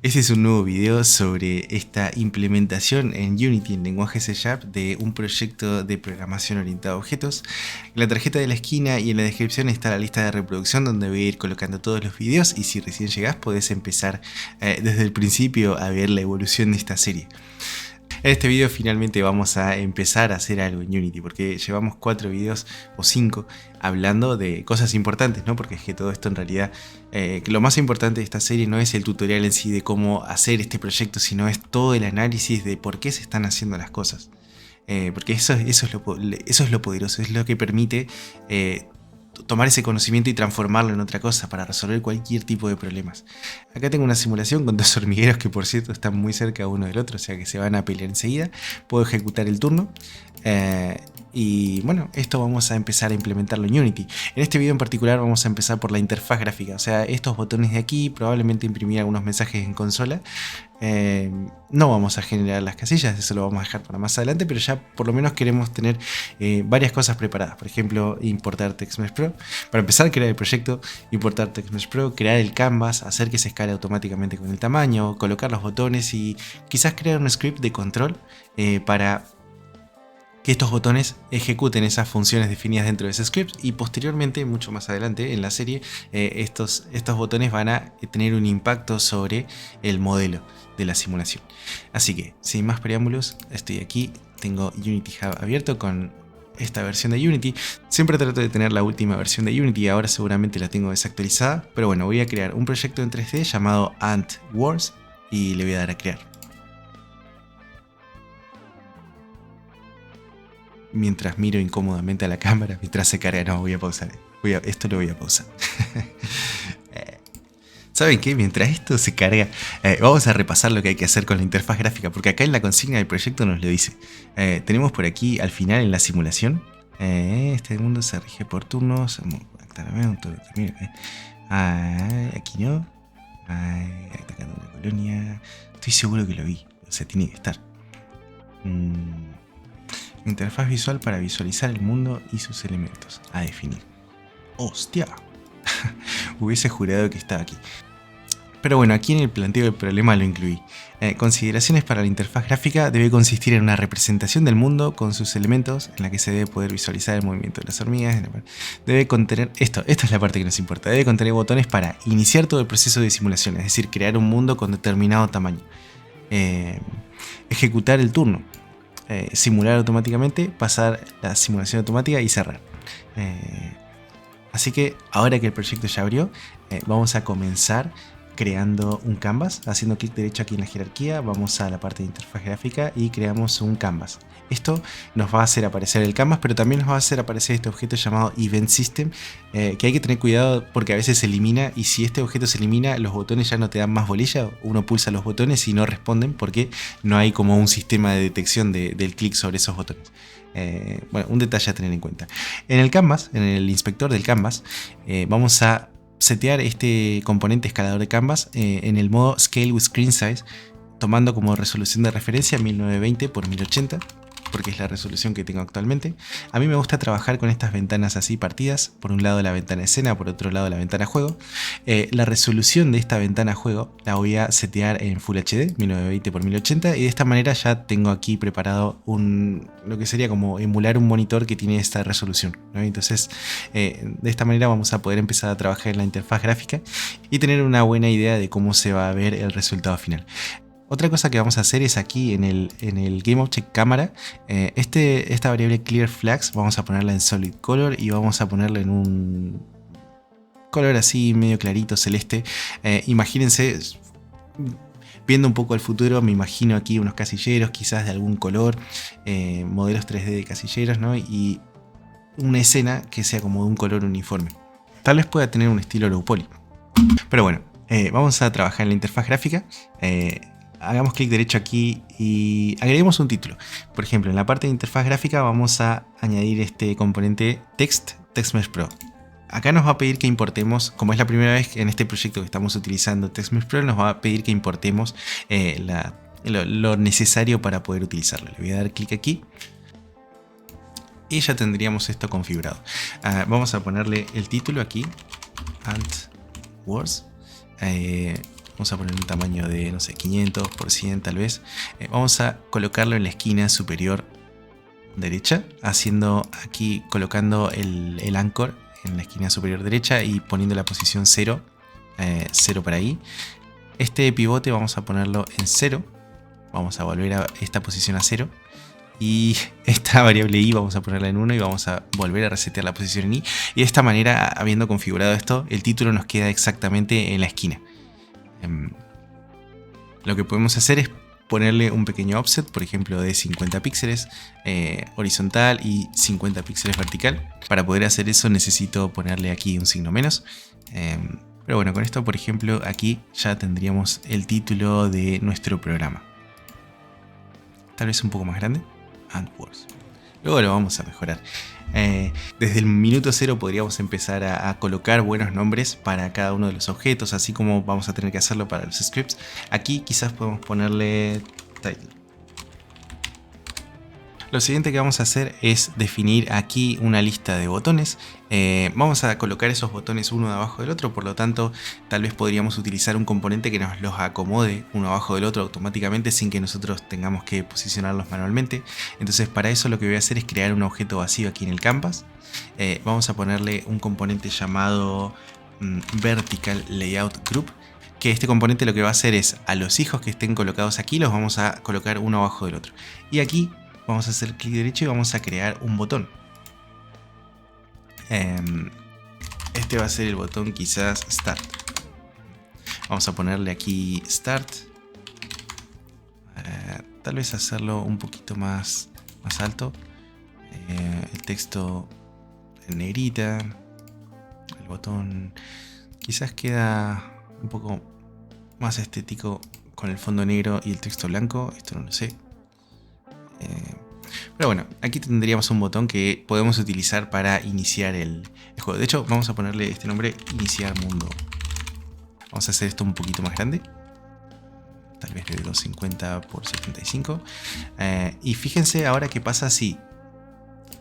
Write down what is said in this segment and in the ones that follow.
Este es un nuevo video sobre esta implementación en Unity en lenguaje C# de un proyecto de programación orientada a objetos. En la tarjeta de la esquina y en la descripción está la lista de reproducción donde voy a ir colocando todos los videos, y si recién llegás podés empezar desde el principio a ver la evolución de esta serie. En este video finalmente vamos a empezar a hacer algo en Unity, porque llevamos 4 videos o 5 hablando de cosas importantes, ¿no? Porque es que todo esto en realidad, lo más importante de esta serie no es el tutorial en sí de cómo hacer este proyecto, sino es todo el análisis de por qué se están haciendo las cosas. Porque eso es lo poderoso, es lo que permite tomar ese conocimiento y transformarlo en otra cosa para resolver cualquier tipo de problemas. Acá tengo una simulación con 2 hormigueros que, por cierto, están muy cerca uno del otro, o sea que se van a pelear enseguida. Puedo ejecutar el turno y bueno, esto vamos a empezar a implementarlo en Unity. En este video en particular vamos a empezar por la interfaz gráfica, o sea, estos botones de aquí, probablemente imprimir algunos mensajes en consola. No vamos a generar las casillas, eso lo vamos a dejar para más adelante, pero ya por lo menos queremos tener varias cosas preparadas. Por ejemplo, importar TextMesh Pro. Para empezar, crear el proyecto, importar TextMesh Pro, crear el canvas, hacer que se escale automáticamente con el tamaño, colocar los botones y quizás crear un script de control para que estos botones ejecuten esas funciones definidas dentro de ese script, y posteriormente, mucho más adelante en la serie, estos botones van a tener un impacto sobre el modelo de la simulación. Así que, sin más preámbulos, estoy aquí, tengo Unity Hub abierto con esta versión de Unity. Siempre trato de tener la última versión de Unity, ahora seguramente la tengo desactualizada, pero bueno, voy a crear un proyecto en 3D llamado Ant Wars y le voy a dar a crear. Mientras miro incómodamente a la cámara mientras se carga. No, voy a pausar. Esto lo voy a pausar. ¿Saben qué? Mientras esto se carga, vamos a repasar lo que hay que hacer con la interfaz gráfica, porque acá en la consigna del proyecto nos lo dice. Tenemos por aquí, al final en la simulación, este mundo se rige por turnos. Aquí no. Atacando una colonia. Estoy seguro que lo vi. O sea, tiene que estar. Interfaz visual para visualizar el mundo y sus elementos. A definir. ¡Hostia! Hubiese jurado que estaba aquí. Pero bueno, aquí en el planteo del problema lo incluí. Consideraciones para la interfaz gráfica: debe consistir en una representación del mundo con sus elementos, en la que se debe poder visualizar el movimiento de las hormigas. Debe contener, esta es la parte que nos importa, debe contener botones para iniciar todo el proceso de simulación, es decir, crear un mundo con determinado tamaño. Ejecutar el turno. Simular automáticamente, pasar la simulación automática y cerrar. Así que ahora que el proyecto ya abrió, vamos a comenzar creando un canvas. Haciendo clic derecho aquí en la jerarquía, vamos a la parte de interfaz gráfica y creamos un canvas. Esto nos va a hacer aparecer el canvas, pero también nos va a hacer aparecer este objeto llamado Event System, que hay que tener cuidado porque a veces se elimina, y si este objeto se elimina, los botones ya no te dan más bolilla. Uno pulsa los botones y no responden porque no hay como un sistema de detección del clic sobre esos botones. Bueno, un detalle a tener en cuenta. En el canvas, en el inspector del canvas, vamos a setear este componente escalador de canvas en el modo Scale with Screen Size, tomando como resolución de referencia 1920 x 1080, porque es la resolución que tengo actualmente. A mí me gusta trabajar con estas ventanas así partidas, por un lado la ventana escena, por otro lado la ventana juego. La resolución de esta ventana juego la voy a setear en Full HD, 1920 x 1080, y de esta manera ya tengo aquí preparado lo que sería como emular un monitor que tiene esta resolución, ¿no? Entonces, de esta manera vamos a poder empezar a trabajar en la interfaz gráfica y tener una buena idea de cómo se va a ver el resultado final. Otra cosa que vamos a hacer es aquí en el GameObject cámara, esta variable clearFlags vamos a ponerla en solid color y vamos a ponerla en un color así medio clarito, celeste. Imagínense, viendo un poco al futuro, me imagino aquí unos casilleros quizás de algún color, modelos 3D de casilleros, ¿no? Y una escena que sea como de un color uniforme. Tal vez pueda tener un estilo low poly. Pero bueno, vamos a trabajar en la interfaz gráfica. Hagamos clic derecho aquí y agreguemos un título. Por ejemplo, en la parte de interfaz gráfica vamos a añadir este componente TextMesh Pro. Acá nos va a pedir que importemos, como es la primera vez en este proyecto que estamos utilizando TextMesh Pro, nos va a pedir que importemos lo necesario para poder utilizarlo. Le voy a dar clic aquí y ya tendríamos esto configurado. Vamos a ponerle el título aquí, Ant Wars. Vamos a poner un tamaño de, no sé, 500 por 100 tal vez. Vamos a colocarlo en la esquina superior derecha, haciendo aquí, colocando el anchor en la esquina superior derecha y poniendo la posición 0, 0 para ahí. Este pivote vamos a ponerlo en 0. Vamos a volver a esta posición a 0. Y esta variable i vamos a ponerla en 1 y vamos a volver a resetear la posición en i. Y de esta manera, habiendo configurado esto, el título nos queda exactamente en la esquina. Lo que podemos hacer es ponerle un pequeño offset, por ejemplo de 50 píxeles horizontal y 50 píxeles vertical. Para poder hacer eso necesito ponerle aquí un signo menos. Pero bueno, con esto, por ejemplo, aquí ya tendríamos el título de nuestro programa. Tal vez un poco más grande. And worse. Luego lo vamos a mejorar. Desde el minuto 0 podríamos empezar a colocar buenos nombres para cada uno de los objetos, así como vamos a tener que hacerlo para los scripts. Aquí quizás podemos ponerle title. Lo siguiente que vamos a hacer es definir aquí una lista de botones. Vamos a colocar esos botones uno debajo del otro, por lo tanto tal vez podríamos utilizar un componente que nos los acomode uno abajo del otro automáticamente sin que nosotros tengamos que posicionarlos manualmente. Entonces para eso lo que voy a hacer es crear un objeto vacío aquí en el canvas. Vamos a ponerle un componente llamado Vertical Layout Group, que este componente lo que va a hacer es a los hijos que estén colocados aquí los vamos a colocar uno abajo del otro. Y aquí vamos a hacer clic derecho y vamos a crear un botón. Este va a ser el botón quizás Start. Vamos a ponerle aquí Start. Tal vez hacerlo un poquito más alto. El texto en negrita. El botón quizás queda un poco más estético con el fondo negro y el texto blanco. Esto no lo sé. Pero bueno, aquí tendríamos un botón que podemos utilizar para iniciar el juego. De hecho, vamos a ponerle este nombre, Iniciar Mundo. Vamos a hacer esto un poquito más grande. Tal vez de 250 por 75. Y fíjense ahora qué pasa si...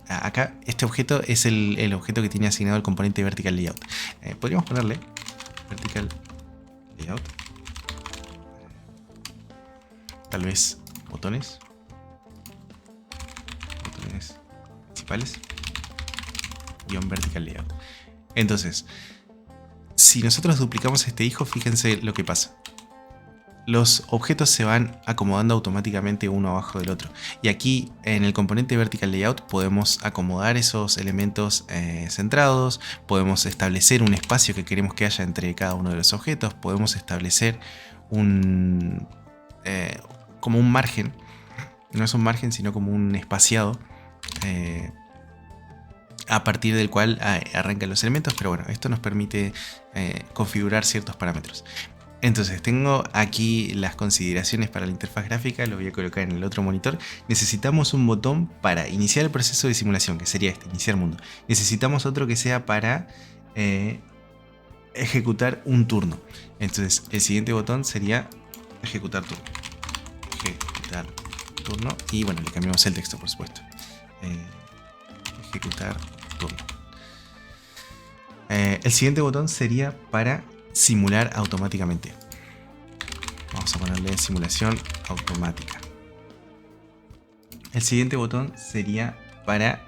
Acá este objeto es el objeto que tiene asignado el componente Vertical Layout. Podríamos ponerle Vertical Layout. Tal vez botones. Principales Vertical Layout. Entonces, si nosotros duplicamos este hijo, fíjense lo que pasa. Los objetos se van acomodando automáticamente uno abajo del otro. Y aquí en el componente Vertical Layout podemos acomodar esos elementos centrados, podemos establecer un espacio que queremos que haya entre cada uno de los objetos, podemos establecer como un margen, no es un margen sino como un espaciado, a partir del cual arrancan los elementos, pero bueno, esto nos permite configurar ciertos parámetros. Entonces tengo aquí las consideraciones para la interfaz gráfica, lo voy a colocar en el otro monitor. Necesitamos un botón para iniciar el proceso de simulación, que sería este, iniciar mundo. Necesitamos otro que sea para ejecutar un turno. Entonces el siguiente botón sería ejecutar turno. Ejecutar turno. Y bueno, le cambiamos el texto, por supuesto. Ejecutar turno. El siguiente botón sería para simular automáticamente. Vamos a ponerle simulación automática. El siguiente botón sería para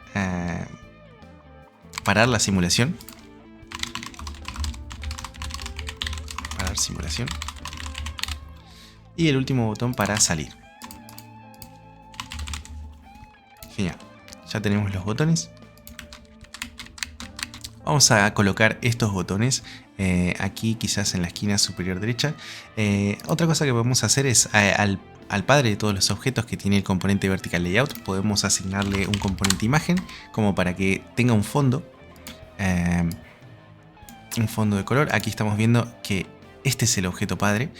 parar la simulación. Parar simulación. Y el último botón para salir. Genial. Ya tenemos los botones. Vamos a colocar estos botones aquí quizás en la esquina superior derecha. Otra cosa que podemos hacer es al padre de todos los objetos que tiene el componente Vertical Layout, podemos asignarle un componente imagen como para que tenga un fondo de color. Aquí estamos viendo que este es el objeto padre,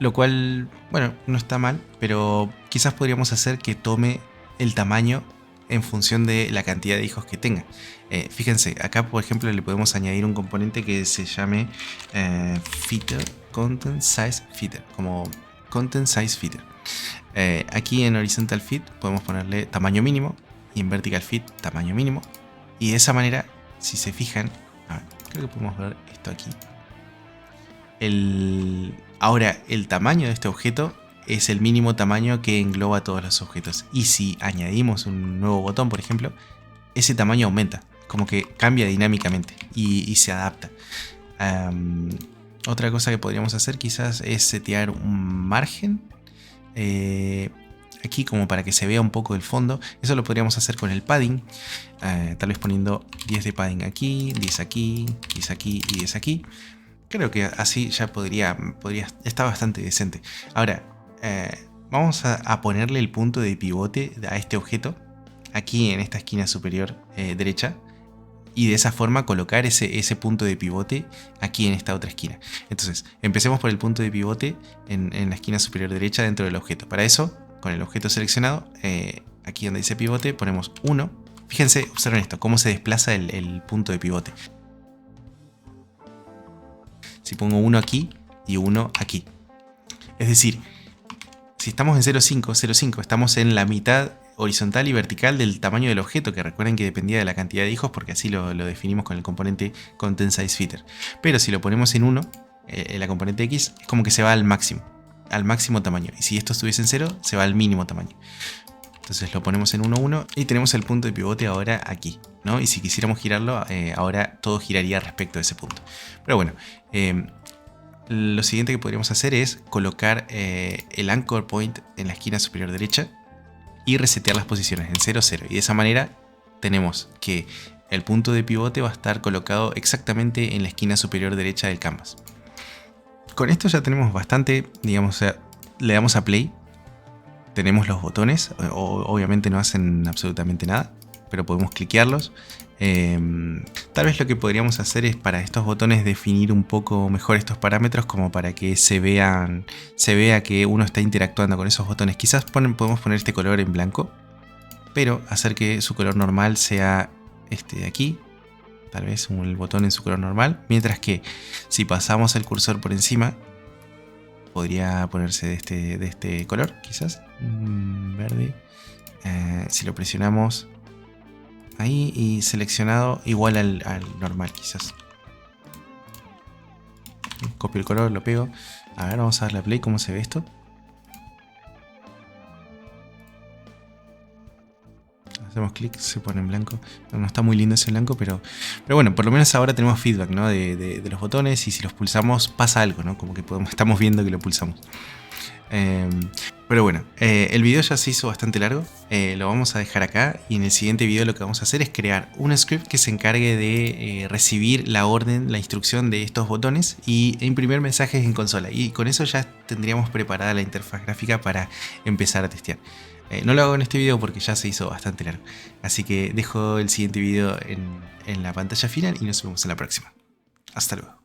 lo cual, bueno, no está mal, pero quizás podríamos hacer que tome el tamaño en función de la cantidad de hijos que tenga. Fíjense, acá por ejemplo le podemos añadir un componente que se llame Feeder, Content Size Feeder, como Content Size Feeder. Aquí en Horizontal Fit podemos ponerle tamaño mínimo y en Vertical Fit tamaño mínimo. Y de esa manera, si se fijan, a ver, creo que podemos ver esto aquí. Ahora, el tamaño de este objeto es el mínimo tamaño que engloba todos los objetos. Y si añadimos un nuevo botón, por ejemplo, ese tamaño aumenta, como que cambia dinámicamente y se adapta. Otra cosa que podríamos hacer quizás es setear un margen aquí como para que se vea un poco el fondo. Eso lo podríamos hacer con el padding, tal vez poniendo 10 de padding aquí, 10 aquí, 10 aquí y 10 aquí. Creo que así ya podría estar bastante decente. Ahora, vamos a ponerle el punto de pivote a este objeto aquí en esta esquina superior derecha, y de esa forma colocar ese punto de pivote aquí en esta otra esquina. Entonces, empecemos por el punto de pivote en la esquina superior derecha dentro del objeto. Para eso, con el objeto seleccionado, aquí donde dice pivote, ponemos 1. Fíjense, observen esto, cómo se desplaza el punto de pivote. Si pongo 1 aquí y 1 aquí. Es decir, si estamos en 0,5, 0,5, estamos en la mitad horizontal y vertical del tamaño del objeto, que recuerden que dependía de la cantidad de hijos, porque así lo definimos con el componente ContentSizeFitter. Pero si lo ponemos en 1, en la componente X, es como que se va al máximo tamaño. Y si esto estuviese en 0, se va al mínimo tamaño. Entonces lo ponemos en 1, 1 y tenemos el punto de pivote ahora aquí, ¿no? Y si quisiéramos girarlo, ahora todo giraría respecto a ese punto. Pero bueno, lo siguiente que podríamos hacer es colocar el anchor point en la esquina superior derecha y resetear las posiciones en 0, 0. Y de esa manera tenemos que el punto de pivote va a estar colocado exactamente en la esquina superior derecha del canvas. Con esto ya tenemos bastante, digamos, o sea, le damos a play. Tenemos los botones, obviamente no hacen absolutamente nada, pero podemos cliquearlos. Tal vez lo que podríamos hacer es para estos botones definir un poco mejor estos parámetros, como para que se vea que uno está interactuando con esos botones. Quizás podemos poner este color en blanco, pero hacer que su color normal sea este de aquí. Tal vez el botón en su color normal, mientras que si pasamos el cursor por encima, podría ponerse de este color, quizás verde. Si lo presionamos ahí y seleccionado igual al normal, quizás. Copio el color, lo pego. A ver, vamos a darle a play cómo se ve esto. Hacemos clic, se pone en blanco. No está muy lindo ese blanco, pero bueno, por lo menos ahora tenemos feedback, ¿no? de los botones, y si los pulsamos pasa algo, ¿no? Como que estamos viendo que lo pulsamos. Pero bueno, el video ya se hizo bastante largo, lo vamos a dejar acá, y en el siguiente video lo que vamos a hacer es crear un script que se encargue de recibir la orden, la instrucción de estos botones y imprimir mensajes en consola, y con eso ya tendríamos preparada la interfaz gráfica para empezar a testear. No lo hago en este video porque ya se hizo bastante largo, así que dejo el siguiente video en la pantalla final y nos vemos en la próxima. Hasta luego.